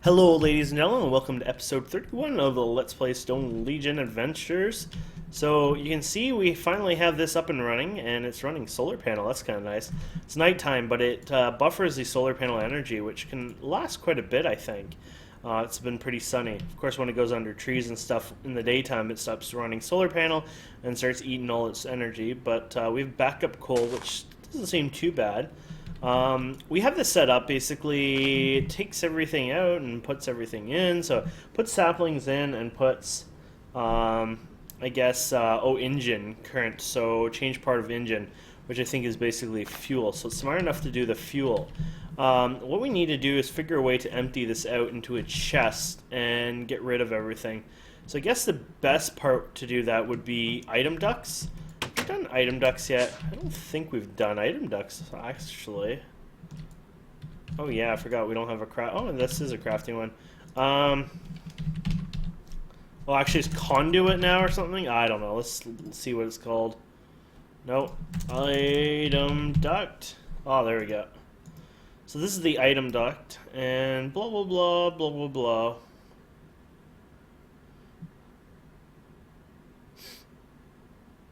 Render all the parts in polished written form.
Hello, ladies and gentlemen, and welcome to episode 31 of the Let's Play Stone Legion Adventures. So, you can see we finally have this up and running, and it's running solar panel. That's kind of nice. It's nighttime, but it buffers the solar panel energy, which can last quite a bit, I think. It's been pretty sunny. Of course, when it goes under trees and stuff in the daytime, it stops running solar panel and starts eating all its energy. But we have backup coal, which doesn't seem too bad. We have this set up, basically it takes everything out and puts everything in, so it puts saplings in and puts, I guess, engine current, so change part of engine, which I think is basically fuel, so it's smart enough to do the fuel. What we need to do is figure a way to empty this out into a chest and get rid of everything. So I guess the best part to do that would be item ducts. Done item ducts yet? I don't think we've done item ducts actually. Oh yeah, I forgot we don't have a craft. Oh, and this is a crafting one. Well, actually, it's conduit now or something. I don't know. Let's see what it's called. Nope. Item duct. Oh, there we go. So this is the item duct, and blah blah blah blah blah blah.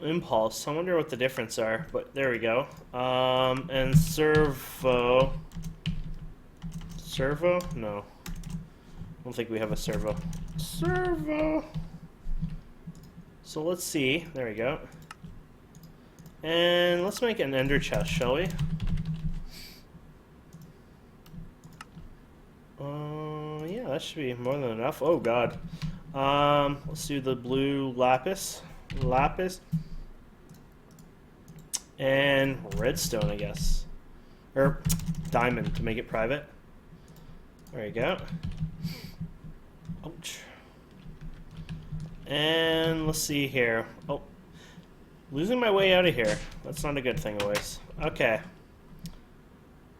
Impulse. I wonder what the difference are, but there we go. And servo. Servo? No. I don't think we have a servo. Servo! So let's see. There we go. And let's make an ender chest, shall we? Yeah, that should be more than enough. Oh god. Let's do the blue lapis. Lapis. And redstone, I guess. Or diamond to make it private. There you go. Ouch. And let's see here. Oh, losing my way out of here. That's not a good thing always. Okay.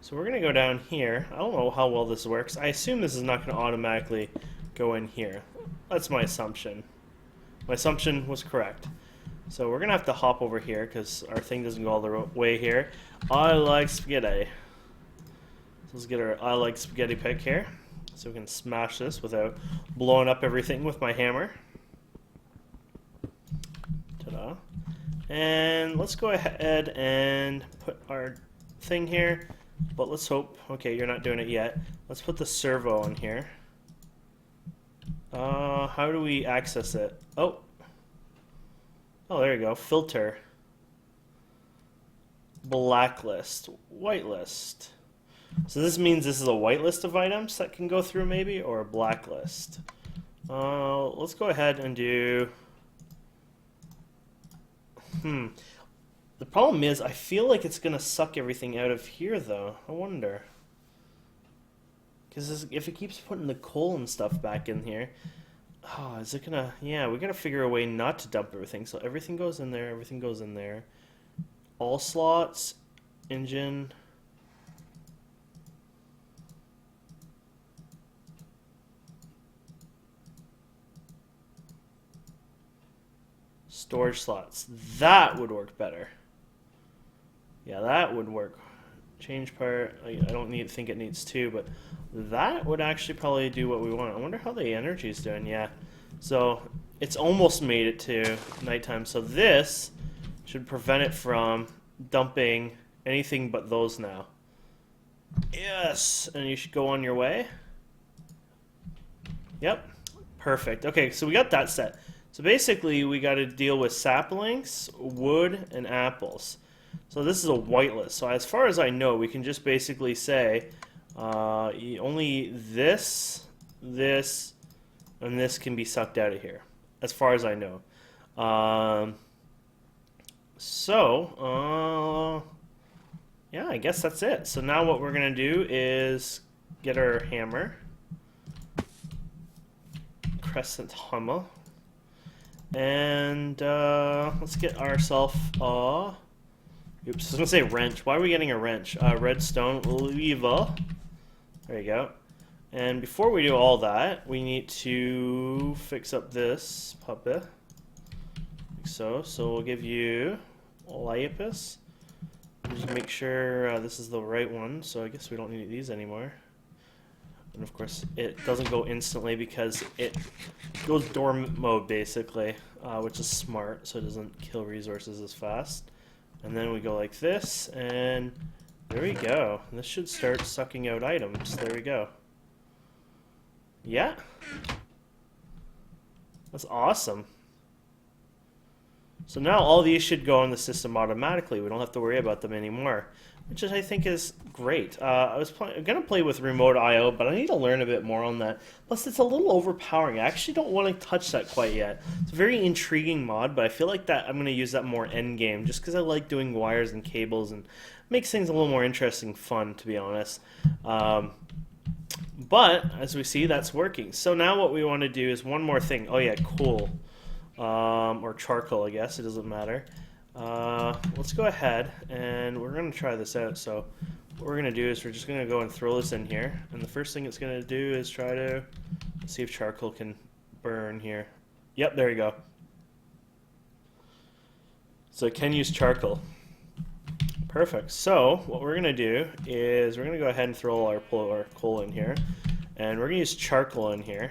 So we're going to go down here. I don't know how well this works. I assume this is not going to automatically go in here. That's my assumption. My assumption was correct. So we're going to have to hop over here because our thing doesn't go all the way here. I like spaghetti. So let's get our I like spaghetti pick here. So we can smash this without blowing up everything with my hammer. Ta-da. And let's go ahead and put our thing here. But let's hope... Okay, you're not doing it yet. Let's put the servo on here. How do we access it? Oh, there you go. Filter. Blacklist. Whitelist. So this means this is a whitelist of items that can go through maybe, or a blacklist. Let's go ahead and do... The problem is, I feel like it's going to suck everything out of here, though. I wonder. Because if it keeps putting the coal and stuff back in here... Oh, is it gonna... Yeah, we gotta figure a way not to dump everything. So everything goes in there, everything goes in there. All slots, engine... Storage slots. That would work better. Yeah, that would work. Change part. I don't think it needs two, but that would actually probably do what we want. I wonder how the energy is doing. Yeah, so it's almost made it to nighttime. So this should prevent it from dumping anything but those now. Yes, and you should go on your way. Yep, perfect. Okay, so we got that set. So basically, we got to deal with saplings, wood, and apples. So this is a whitelist. So as far as I know, we can just basically say only this, this, and this can be sucked out of here, as far as I know. Yeah, I guess that's it. So now what we're going to do is get our hammer, crescent hammer, and let's get ourselves oops, I was going to say wrench. Why are we getting a wrench? Redstone lever. There you go. And before we do all that, we need to fix up this puppet. Like so. So we'll give you lapis. Just make sure this is the right one. So I guess we don't need these anymore. And of course, it doesn't go instantly because it goes dormant mode basically, which is smart, so it doesn't kill resources as fast. And then we go like this, and there we go. And this should start sucking out items. There we go. Yeah. That's awesome. So now all these should go on the system automatically. We don't have to worry about them anymore, which I think is great. I was going to play with remote I/O, but I need to learn a bit more on that. Plus, it's a little overpowering. I actually don't want to touch that quite yet. It's a very intriguing mod, but I feel like that I'm going to use that more end game, just because I like doing wires and cables and makes things a little more interesting, fun, to be honest. But as we see, that's working. So now what we want to do is one more thing. Oh yeah, coal. Or charcoal, I guess. It doesn't matter. Let's go ahead and we're going to try this out. So what we're going to do is we're just going to go and throw this in here. And the first thing it's going to do is try to see if charcoal can burn here. Yep, there you go. So it can use charcoal. Perfect. So what we're going to do is we're going to go ahead and throw our coal in here. And we're going to use charcoal in here.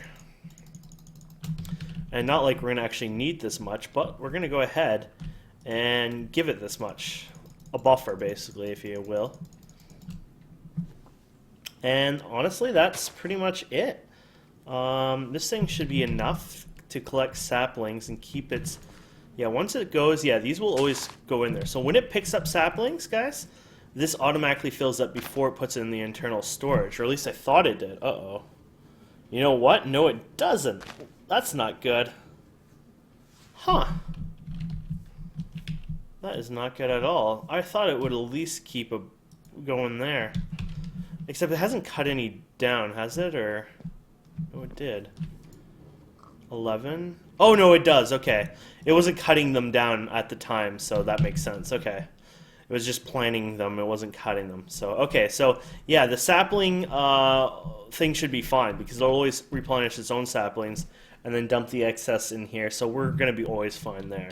And not like we're going to actually need this much, but we're going to go ahead and give it this much. A buffer, basically, if you will. And honestly, that's pretty much it. This thing should be enough to collect saplings and keep its... Yeah, once it goes, yeah, these will always go in there. So when it picks up saplings, guys, this automatically fills up before it puts it in the internal storage. Or at least I thought it did. Uh-oh. You know what? No, it doesn't. That's not good. Huh. That is not good at all. I thought it would at least keep going there. Except it hasn't cut any down, has it? Or... Oh, it did. 11? Oh, no, it does. Okay. It wasn't cutting them down at the time, so that makes sense. Okay. It was just planting them. It wasn't cutting them. So, okay. So, yeah, the sapling thing should be fine because it'll always replenish its own saplings and then dump the excess in here. So we're going to be always fine there.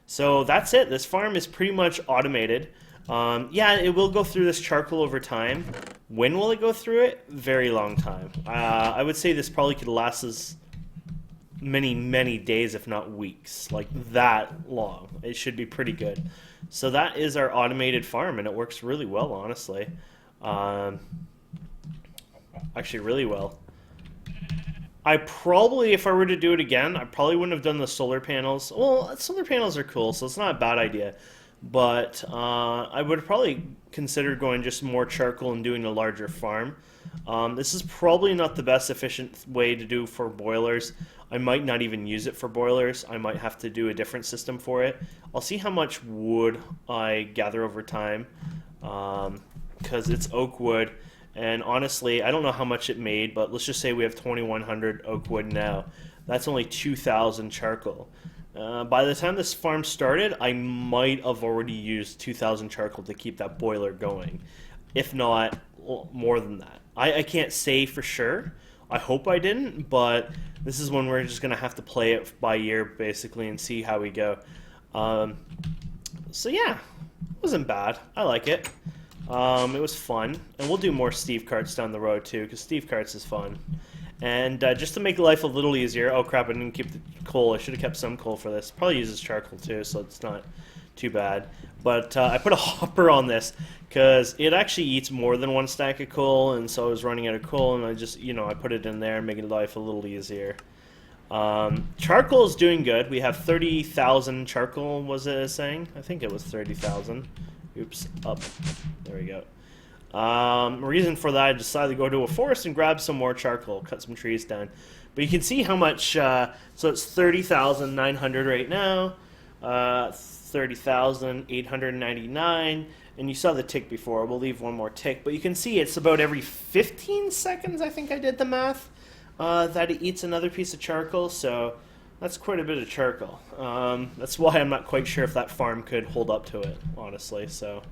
So that's it. This farm is pretty much automated. Yeah, it will go through this charcoal over time. When will it go through it? Very long time. I would say this probably could last us many, many days, if not weeks. Like that long. It should be pretty good. So that is our automated farm, and it works really well, honestly. Actually, really well. I probably, if I were to do it again, I probably wouldn't have done the solar panels. Well, solar panels are cool, so it's not a bad idea. But I would have probably considered going just more charcoal and doing a larger farm. This is probably not the best efficient way to do for boilers. I might not even use it for boilers. I might have to do a different system for it. I'll see how much wood I gather over time, because it's oak wood. And honestly, I don't know how much it made, but let's just say we have 2,100 oak wood now. That's only 2,000 charcoal. By the time this farm started, I might have already used 2,000 charcoal to keep that boiler going. If not, more than that. I can't say for sure. I hope I didn't, but this is when we're just going to have to play it by ear, basically, and see how we go. So yeah, it wasn't bad. I like it. It was fun, and we'll do more Steve Carts down the road too, because Steve Carts is fun. And just to make life a little easier, oh crap, I didn't keep the coal. I should have kept some coal for this. Probably uses charcoal too, so it's not too bad. But I put a hopper on this because it actually eats more than one stack of coal, and so I was running out of coal, and I just, I put it in there, making life a little easier. Charcoal is doing good. We have 30,000 charcoal, was it saying? I think it was 30,000. Oops, up. There we go. Reason for that, I decided to go to a forest and grab some more charcoal, cut some trees down. But you can see how much, so it's 30,900 right now, 30,899, and you saw the tick before. We'll leave one more tick, but you can see it's about every 15 seconds, I think I did the math, that it eats another piece of charcoal, so that's quite a bit of charcoal. That's why I'm not quite sure if that farm could hold up to it, honestly, so...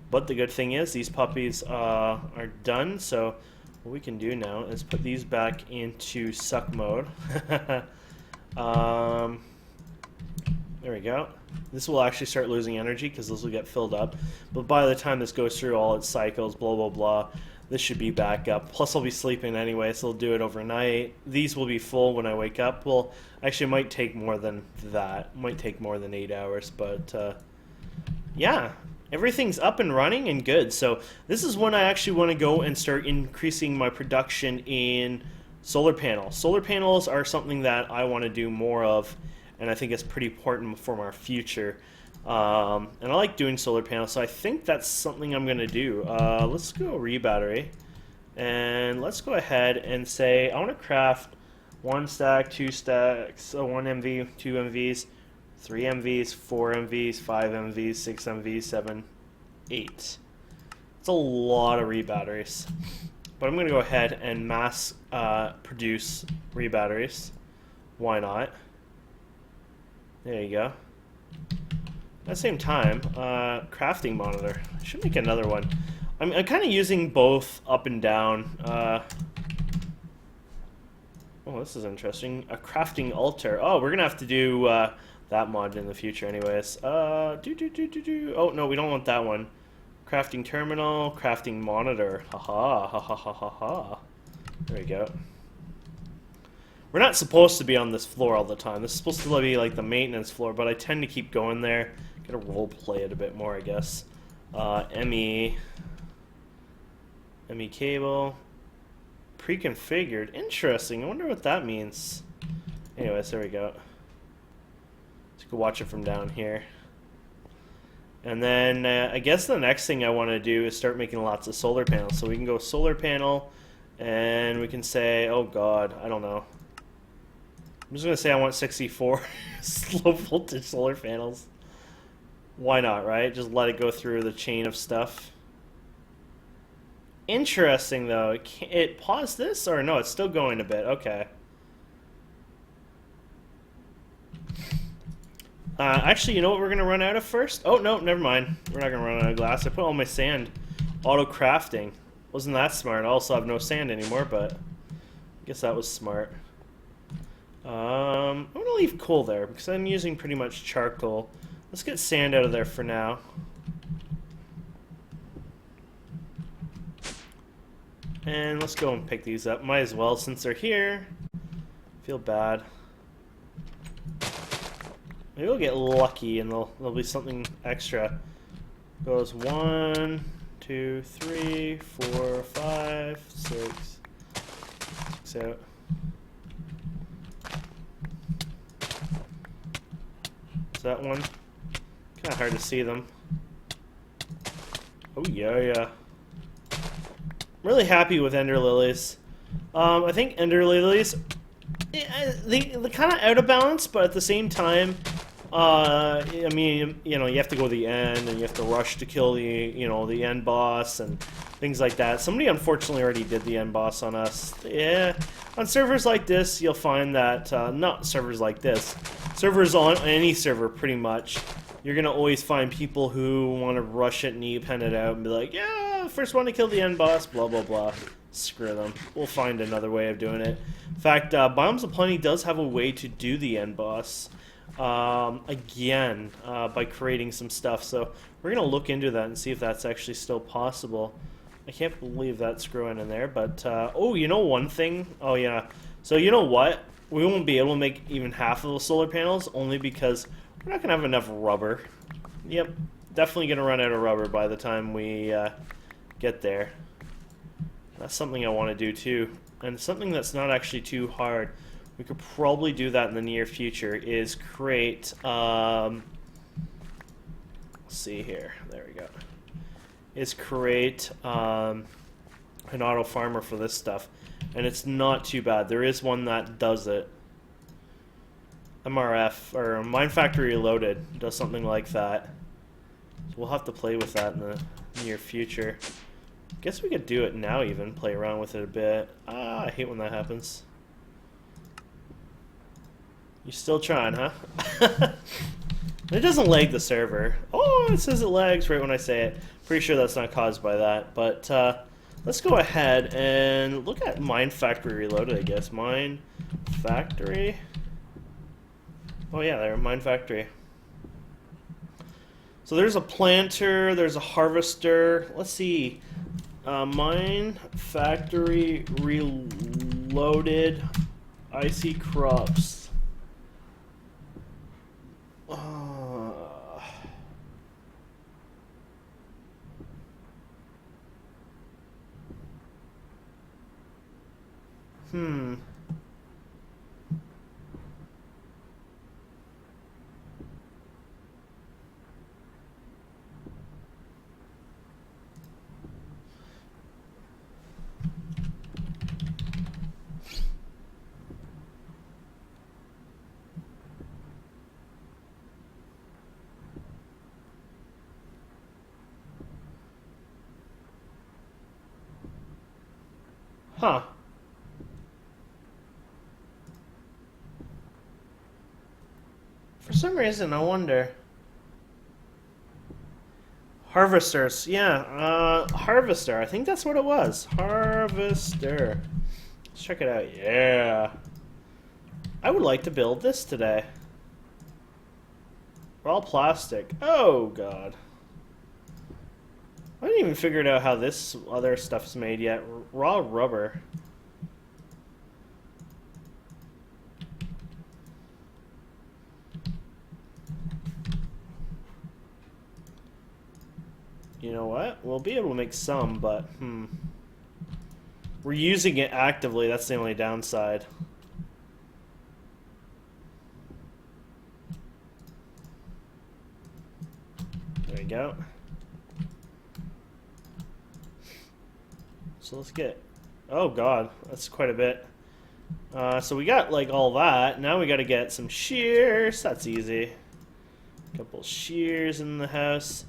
But the good thing is these puppies are done, so what we can do now is put these back into suck mode. There we go. This will actually start losing energy because this will get filled up. But by the time this goes through all its cycles, blah, blah, blah, this should be back up. Plus, I'll be sleeping anyway, so I'll do it overnight. These will be full when I wake up. Well, actually, it might take more than that. It might take more than 8 hours, but yeah, everything's up and running and good. So this is when I actually want to go and start increasing my production in solar panels. Solar panels are something that I want to do more of, and I think it's pretty important for our future. And I like doing solar panels, so I think that's something I'm going to do. Let's go rebattery, and let's go ahead and say I want to craft 1 stack, 2 stacks, 1 MV, 2 MVs, 3 MVs, 4 MVs, 5 MVs, 6 MVs, 7, 8. It's a lot of rebatteries. But I'm going to go ahead and mass produce rebatteries. Why not? There you go. At the same time, crafting monitor. I should make another one. I'm kind of using both up and down. Oh, this is interesting. A crafting altar. Oh, we're going to have to do that mod in the future anyways. Oh, no, we don't want that one. Crafting terminal, crafting monitor. Haha, ha ha ha ha ha. There we go. We're not supposed to be on this floor all the time. This is supposed to be like the maintenance floor, but I tend to keep going there. Gotta role play it a bit more, I guess. ME cable. Pre-configured. Interesting. I wonder what that means. Anyways, there we go. So you can watch it from down here. And then I guess the next thing I want to do is start making lots of solar panels. So we can go solar panel, and we can say, oh god, I don't know. I'm just going to say I want 64 low voltage solar panels. Why not, right? Just let it go through the chain of stuff. Interesting, though. It paused this? Or no, it's still going a bit. Okay. Actually, you know what we're going to run out of first? Oh, no, never mind. We're not going to run out of glass. I put all my sand. Auto crafting. Wasn't that smart? I also have no sand anymore, but I guess that was smart. I'm going to leave coal there because I'm using pretty much charcoal. Let's get sand out of there for now. And let's go and pick these up. Might as well since they're here. Feel bad. Maybe we'll get lucky and there'll be something extra. Goes 1, 2, 3, 4, 5, 6. 6 out. Is that one? Kind of hard to see them. Oh yeah, yeah. I'm really happy with Ender Lilies. I think Ender Lilies, they're kind of out of balance, but at the same time, I mean, you know, you have to go to the end, and you have to rush to kill the, you know, the end boss and things like that. Somebody unfortunately already did the end boss on us. Yeah, on servers like this, you'll find that not servers like this, servers on any server pretty much. You're gonna always find people who want to rush it and e-pen it out and be like, yeah, first one to kill the end boss, blah blah blah. Screw them. We'll find another way of doing it. In fact, Biomes of Plenty does have a way to do the end boss. Again, by creating some stuff. So we're going to look into that and see if that's actually still possible. I can't believe that's screwing in there, but, oh, you know one thing? Oh, yeah. So you know what? We won't be able to make even half of the solar panels, only because we're not going to have enough rubber. Yep, definitely going to run out of rubber by the time we get there. That's something I want to do, too. And something that's not actually too hard. We could probably do that in the near future, is create, let's see here, there we go, is create an auto farmer for this stuff, and it's not too bad. There is one that does it. MRF, or Mine Factory Reloaded, does something like that. So we'll have to play with that in the near future. Guess we could do it now even, play around with it a bit. I hate when that happens. You still trying, huh? It doesn't lag the server. Oh, it says it lags right when I say it. Pretty sure that's not caused by that. But let's go ahead and look at Mine Factory Reloaded, I guess. Mine Factory. Oh yeah, there, Mine Factory. So there's a planter, there's a harvester. Let's see. Mine factory reloaded icy crops. Hmm. Huh. For some reason, I wonder. Harvesters, yeah, Harvester. I think that's what it was. Harvester. Let's check it out. Yeah. I would like to build this today. Raw plastic. Oh, God. I didn't even figure out how this other stuff's made yet. Raw rubber. You know what? We'll be able to make some, but, We're using it actively. That's the only downside. There we go. So let's get... Oh, God. That's quite a bit. So we got, like, all that. Now we got to get some shears. That's easy. A couple shears in the house.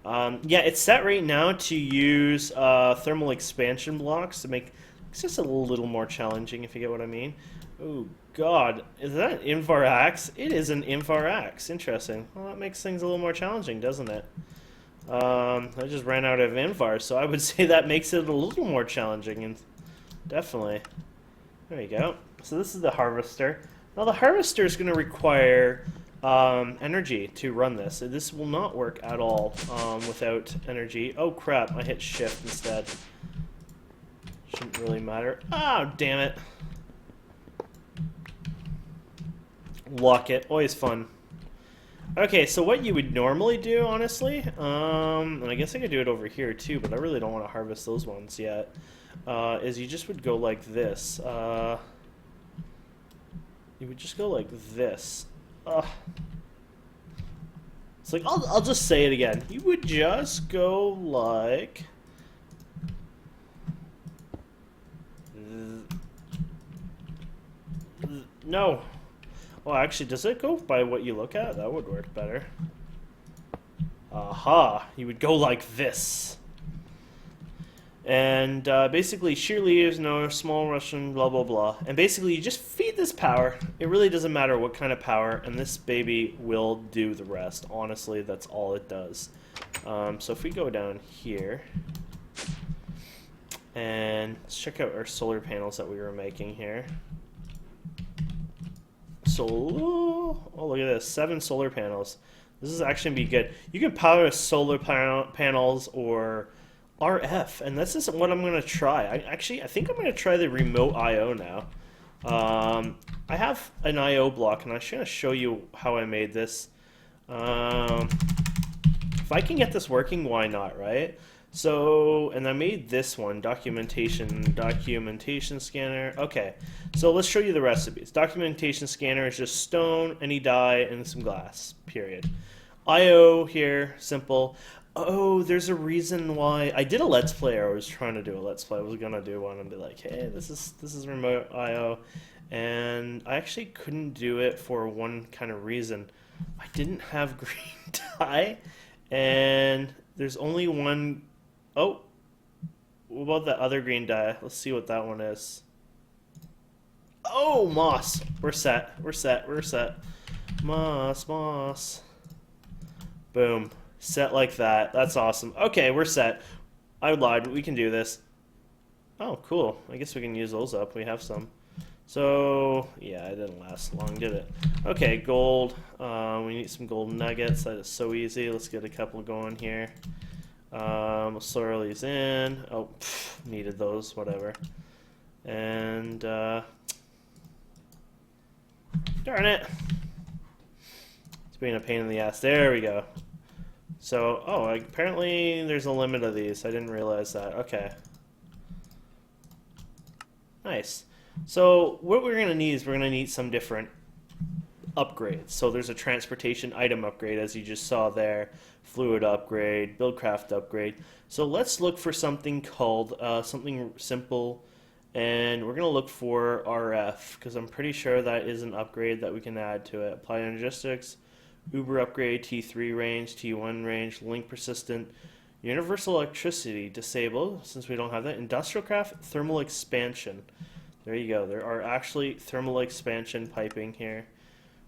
Yeah, it's set right now to use thermal expansion blocks to make it's just a little more challenging, if you get what I mean. Oh, God. Is that an Invar axe? It is an Invar axe. Interesting. Well, that makes things a little more challenging, doesn't it? I just ran out of Invar, so I would say that makes it a little more challenging, and definitely. There you go. So this is the harvester. Now the harvester is going to require energy to run this. So this will not work at all without energy. Oh crap, I hit shift instead. Shouldn't really matter. Oh, damn it. Lock it. Always fun. Okay, so what you would normally do, honestly, and I guess I could do it over here too, but I really don't want to harvest those ones yet, is you just would go like this. You would just go like this. It's like, I'll just say it again. You would just go like... No. Well, actually, does it go by what you look at? That would work better. Aha. You would go like this. And basically, sheer leaves, no small Russian, blah, blah, blah. And basically, you just feed this power. It really doesn't matter what kind of power, and this baby will do the rest. Honestly, that's all it does. So if we go down here, and let's check out our solar panels that we were making here. Oh, look at this, 7 solar panels. This is actually going to be good. You can power solar panels or RF, and this is what I'm going to try. I think I'm going to try the remote I/O now. I have an I/O block, and I'm just going to show you how I made this. If I can get this working, why not, right? So, and I made this one, documentation scanner. Okay, so let's show you the recipes. Documentation scanner is just stone, any dye, and some glass, period. I/O here, simple. Oh, there's a reason why I did a Let's Play. I was trying to do a Let's Play. I was gonna do one and be like, hey, this is remote I/O, and I actually couldn't do it for one kind of reason. I didn't have green dye, and there's only one. Oh, what about the other green dye? Let's see what that one is. Oh, moss. We're set. We're set. We're set. Moss. Boom. Set like that. That's awesome. Okay, we're set. I lied. We can do this. Oh, cool. I guess we can use those up. We have some. So, yeah, it didn't last long, did it? Okay, gold. We need some gold nuggets. That is so easy. Let's get a couple going here. We'll throw these in. Oh, needed those, whatever. And, darn it. It's being a pain in the ass. There we go. So, oh, apparently there's a limit of these. I didn't realize that. Okay. Nice. So, what we're going to need is we're going to need some different upgrades. So there's a transportation item upgrade, as you just saw there, fluid upgrade, buildcraft upgrade. So let's look for something called something simple, and we're going to look for RF, because I'm pretty sure that is an upgrade that we can add to it. Applied Logistics, Uber upgrade, T3 range, T1 range, link persistent, universal electricity disabled, since we don't have that, industrial craft, thermal expansion. There you go. There are actually thermal expansion piping here.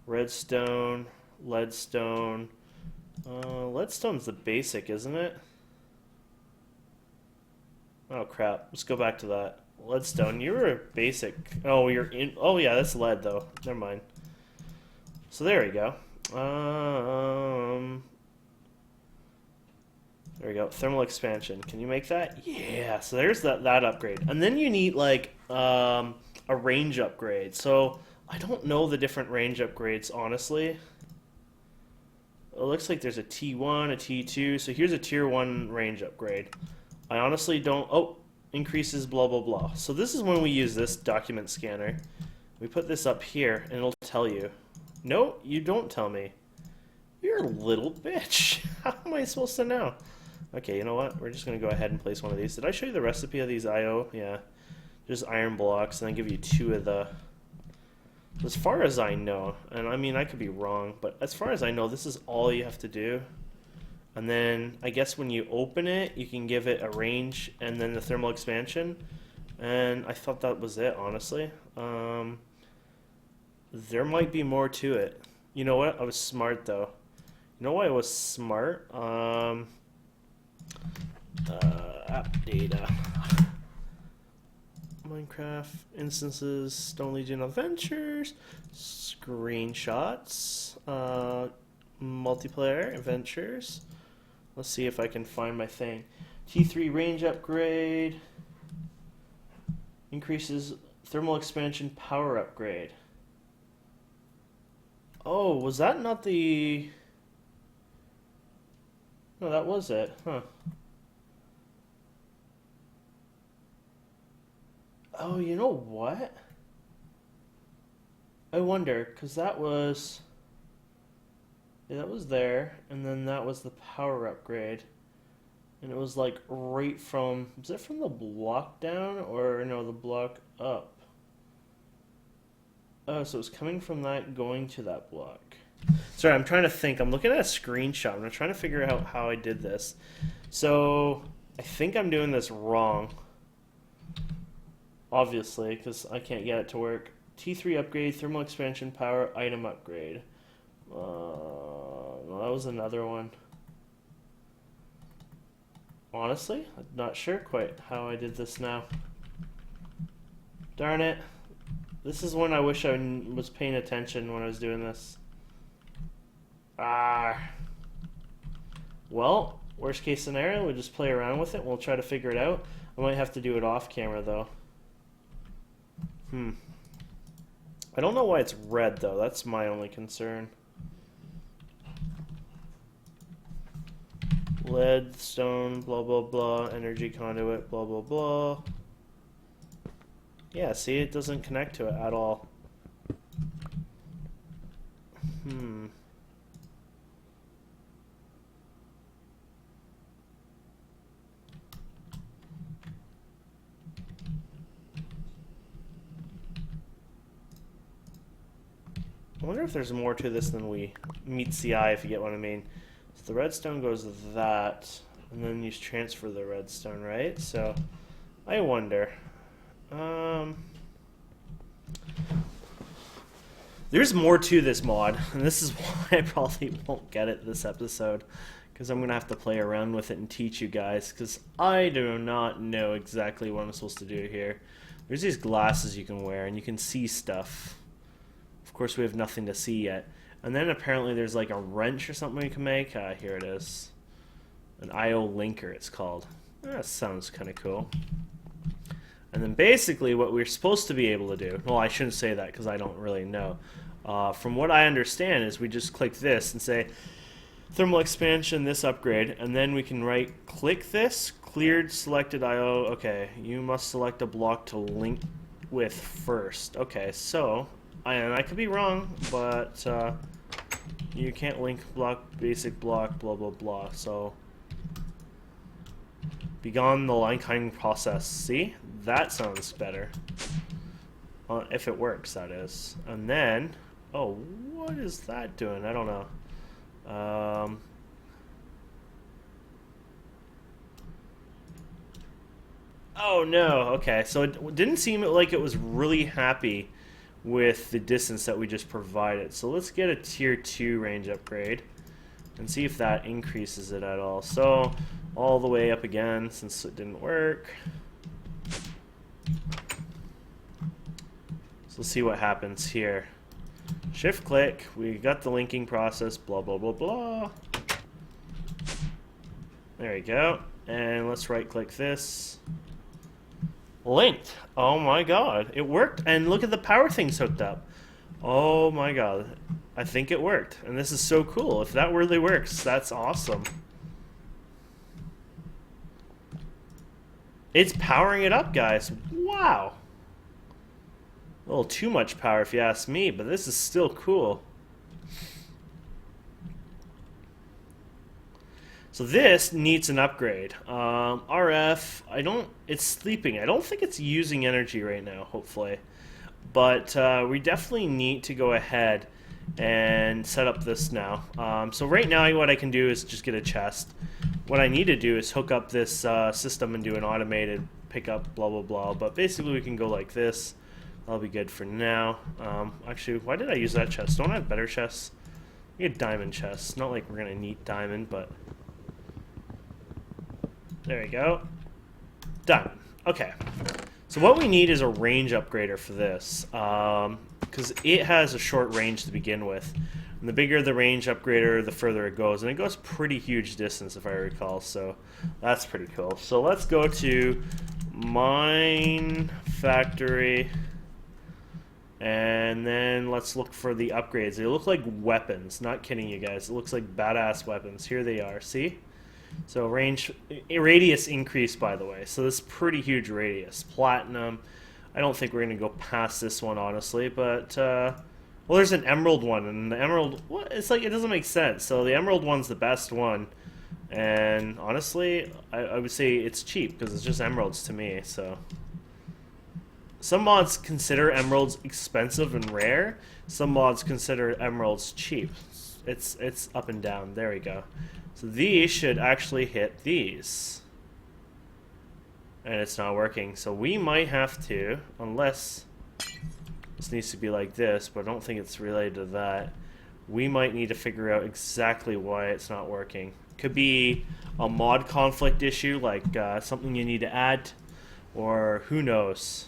Redstone, leadstone. Leadstone's the basic, isn't it? Oh crap! Let's go back to that. Leadstone, you were a basic. Oh, you're in. Oh yeah, that's lead though. Never mind. So there we go. There we go. Thermal expansion. Can you make that? Yeah. So there's that upgrade, and then you need like a range upgrade. So I don't know the different range upgrades, honestly. It looks like there's a T1, a T2. So here's a Tier 1 range upgrade. I honestly don't... Oh, increases blah, blah, blah. So this is when we use this document scanner. We put this up here, and it'll tell you. No, you don't tell me. You're a little bitch. How am I supposed to know? Okay, you know what? We're just going to go ahead and place one of these. Did I show you the recipe of these IO? Yeah. Just iron blocks, and then give you 2 of the... As far as I know, and I mean I could be wrong, but as far as I know, this is all you have to do. And then I guess when you open it, you can give it a range and then the thermal expansion. And I thought that was it, honestly. There might be more to it. You know what? I was smart though. You know why I was smart? App data. Minecraft instances, Stone Legion Adventures, screenshots, multiplayer adventures. Let's see if I can find my thing. T3 range upgrade, increases thermal expansion power upgrade. Oh, was that not the... No, that was it, huh? Oh, you know what? I wonder, because that was... Yeah, that was there, and then that was the power upgrade. And it was like right from... Was it from the block down, or no, the block up? Oh, so it was coming from that going to that block. Sorry, I'm trying to think. I'm looking at a screenshot. I'm trying to figure out how I did this. So, I think I'm doing this wrong. Obviously, because I can't get it to work. T3 upgrade, thermal expansion power, item upgrade. No, that was another one. Honestly, I'm not sure quite how I did this now. Darn it. This is when I wish I was paying attention when I was doing this. Well, worst case scenario, we'll just play around with it. We'll try to figure it out. I might have to do it off camera, though. I don't know why it's red, though. That's my only concern. Lead, stone, blah, blah, blah. Energy conduit, blah, blah, blah. Yeah, see, it doesn't connect to it at all. I wonder if there's more to this than we meets the eye, if you get what I mean. So the redstone goes to that, and then you transfer the redstone, right? So, I wonder. There's more to this mod, and this is why I probably won't get it this episode, because I'm going to have to play around with it and teach you guys, because I do not know exactly what I'm supposed to do here. There's these glasses you can wear, and you can see stuff. Of course, we have nothing to see yet. And then apparently there's like a wrench or something we can make. Here it is. An IO linker, it's called. That sounds kind of cool. And then basically what we're supposed to be able to do, well, I shouldn't say that because I don't really know. From what I understand is we just click this and say thermal expansion, this upgrade, and then we can right click this, cleared selected IO. Okay, you must select a block to link with first. Okay, so, and I could be wrong, but you can't link block, basic block, blah blah blah. So, begone the line cutting process. See? That sounds better. If it works, that is. And then, oh, what is that doing? I don't know. Oh no, okay. So it didn't seem like it was really happy with the distance that we just provided. So let's get a tier 2 range upgrade and see if that increases it at all. So all the way up again since it didn't work. So let's see what happens here. Shift click, we got the linking process, blah blah blah blah. There we go. And let's right click this. Linked. Oh my god, it worked. And look at the power things hooked up. Oh my god. I think it worked. And this is so cool. If that really works, that's awesome. It's powering it up, guys. Wow. A little too much power if you ask me, but this is still cool. So this needs an upgrade. RF, it's sleeping. I don't think it's using energy right now, hopefully. But we definitely need to go ahead and set up this now. So right now what I can do is just get a chest. What I need to do is hook up this system and do an automated pickup, blah, blah, blah. But basically we can go like this. That'll be good for now. Actually, why did I use that chest? Don't I have better chests? We get diamond chests. Not like we're going to need diamond, but... There we go. Done. Okay. So what we need is a range upgrader for this. Because it has a short range to begin with. And the bigger the range upgrader, the further it goes. And it goes pretty huge distance, if I recall. So that's pretty cool. So let's go to Mine Factory. And then let's look for the upgrades. They look like weapons. Not kidding you guys. It looks like badass weapons. Here they are. See? So radius increased, by the way. So this is pretty huge radius. Platinum. I don't think we're going to go past this one, honestly. But, well, there's an emerald one. And the emerald, what? It's like, it doesn't make sense. So the emerald one's the best one. And honestly, I would say it's cheap because it's just emeralds to me. So some mods consider emeralds expensive and rare. Some mods consider emeralds cheap. It's up and down. There we go. So these should actually hit these. And it's not working. So we might have to, unless this needs to be like this, but I don't think it's related to that. We might need to figure out exactly why it's not working. Could be a mod conflict issue, like something you need to add, or who knows.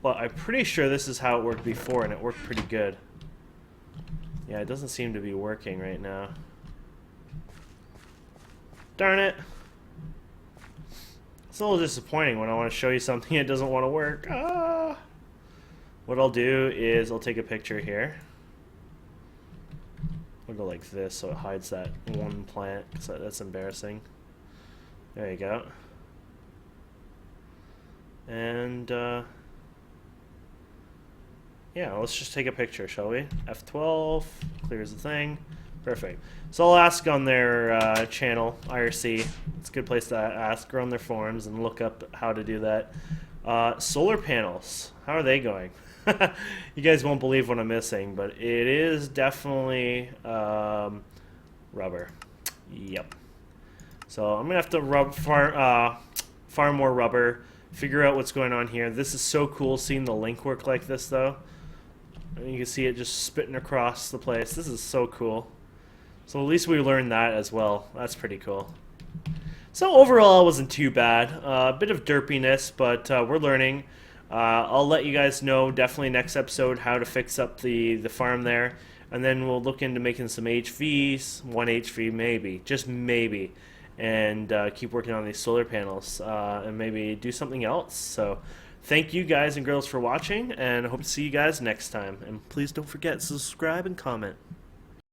But I'm pretty sure this is how it worked before, and it worked pretty good. Yeah, it doesn't seem to be working right now. Darn it. It's a little disappointing when I want to show you something it doesn't want to work. Ah! What I'll do is I'll take a picture here. I'll go like this so it hides that one plant, because that's embarrassing. There you go. And, yeah, let's just take a picture, shall we? F12, clears the thing. Perfect. So I'll ask on their channel, IRC. It's a good place to ask, or on their forums and look up how to do that. Solar panels, how are they going? You guys won't believe what I'm missing, but it is definitely rubber. Yep. So I'm going to have to farm more rubber, figure out what's going on here. This is so cool seeing the link work like this, though. You can see it just spitting across the place. This is so cool. So at least we learned that as well. That's pretty cool. So overall, it wasn't too bad. A bit of derpiness, but we're learning. I'll let you guys know definitely next episode how to fix up the farm there. and then we'll look into making some HVs, one HV maybe, just maybe, and keep working on these solar panels, and maybe do something else. So thank you guys and girls for watching, and I hope to see you guys next time. And please don't forget to subscribe and comment.